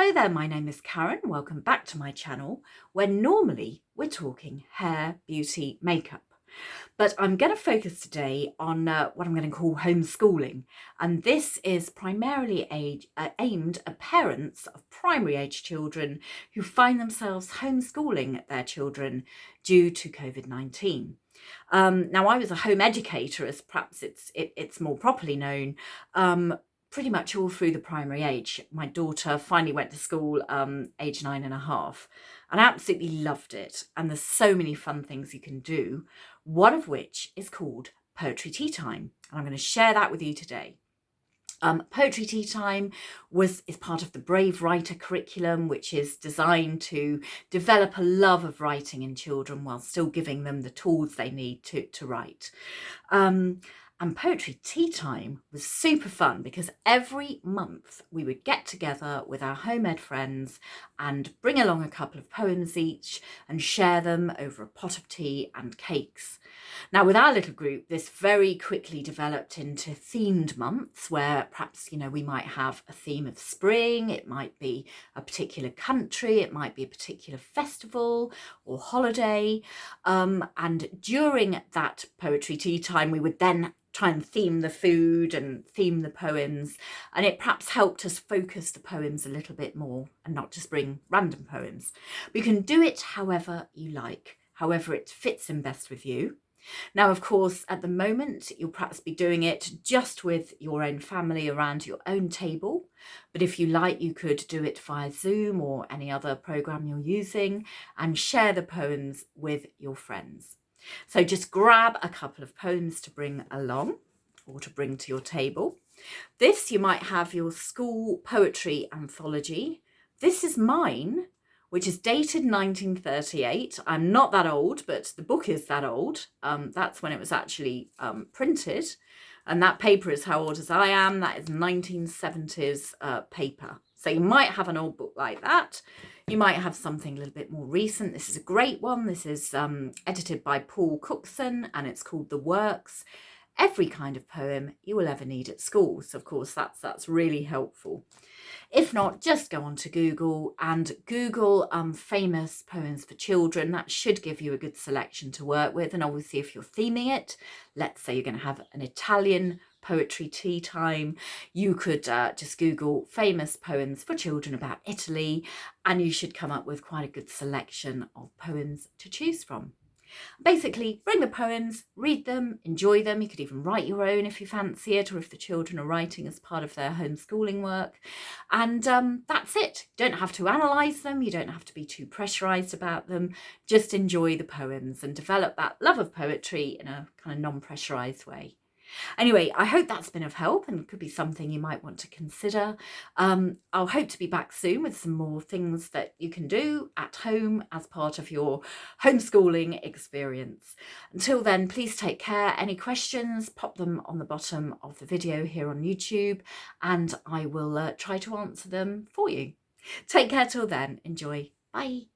Hello there, my name is Karen. Welcome back to my channel, where normally we're talking hair, beauty, makeup. But I'm going to focus today on what I'm going to call homeschooling. And this is primarily aimed at parents of primary age children who find themselves homeschooling their children due to COVID-19. Now, I was a home educator, as perhaps it's more properly known, pretty much all through the primary age. My daughter finally went to school age 9.5 and I absolutely loved it. And there's so many fun things you can do, one of which is called Poetry Teatime. And I'm going to share that with you today. Poetry Teatime is part of the Brave Writer curriculum, which is designed to develop a love of writing in children while still giving them the tools they need to write. And Poetry Teatime was super fun because every month we would get together with our home ed friends and bring along a couple of poems each and share them over a pot of tea and cakes. Now, with our little group, this very quickly developed into themed months where perhaps, we might have a theme of spring, it might be a particular country, it might be a particular festival or holiday. And during that Poetry Teatime, we would then try and theme the food and theme the poems, and it perhaps helped us focus the poems a little bit more and not just bring random poems. But you can do it however you like, however it fits in best with you. Now, of course, at the moment, you'll perhaps be doing it just with your own family around your own table. But if you like, you could do it via Zoom or any other program you're using and share the poems with your friends. So just grab a couple of poems to bring along or to bring to your table. This, you might have your school poetry anthology. This is mine, which is dated 1938. I'm not that old, but the book is that old. That's when it was actually printed. And that paper is how old as I am. That is 1970s paper. So you might have an old book like that. You might have something a little bit more recent. This is a great one. This is edited by Paul Cookson and it's called The Works. Every kind of poem you will ever need at school. So of course that's really helpful. If not, just go on to Google and Google famous poems for children. That should give you a good selection to work with. And obviously if you're theming it, let's say you're going to have an Italian Poetry Teatime, you could just Google famous poems for children about Italy and you should come up with quite a good selection of poems to choose from. Basically, bring the poems, read them, enjoy them. You could even write your own if you fancy it, or if the children are writing as part of their homeschooling work. And that's it. You don't have to analyse them. You don't have to be too pressurised about them. Just enjoy the poems and develop that love of poetry in a kind of non-pressurised way. Anyway, I hope that's been of help and could be something you might want to consider. I'll hope to be back soon with some more things that you can do at home as part of your homeschooling experience. Until then, please take care. Any questions, pop them on the bottom of the video here on YouTube and I will try to answer them for you. Take care till then. Enjoy. Bye.